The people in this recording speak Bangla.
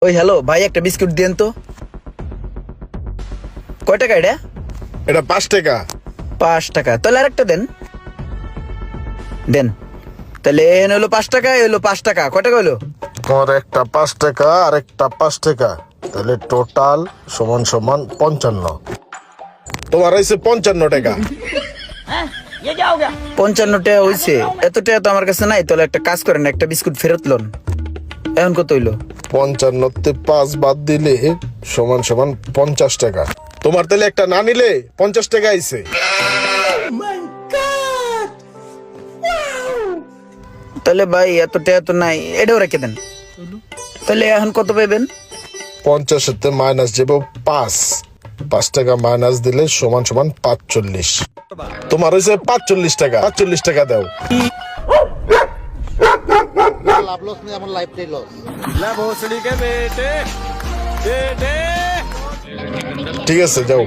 ওই হ্যালো ভাই, একটা বিস্কুট দেন তো। কয় টাকা এটা? এটা 5 টাকা। 5 টাকা, তাহলে আরেকটা দেন। দেন তাহলে এন হলো 5 টাকা, এ হলো 5 টাকা, কয় টাকা হলো? তোমার একটা 5 টাকা আর একটা 5 টাকা, তাহলে টোটাল সমান সমান 55। তোমার হয়েছে 55 টাকা। 55 টাকা হইছে? এত টাকা তো আমার কাছে নাই। তাহলে একটা কাজ করেন, একটা বিস্কুট ফেরত লন। এখন কত হইলো? 55 5 বাদ দিলে সমান সমান 50 টাকা। তোমার তাহলে একটা না নিলে 50 টাকা আইছে। তাহলে ভাই এত টাকা তো নাই, এটাও রেখে দেন। তাহলে এখন কত পাইবেন? 50 মাইনাস যাব 5 টাকা মাইনাস দিলে সমান সমান 45। তোমার হয়েছে 45 টাকা। 45 টাকা দাও। লাভ লস নেই, আমার লাইফটাই লস। ঠিক আছে যাও।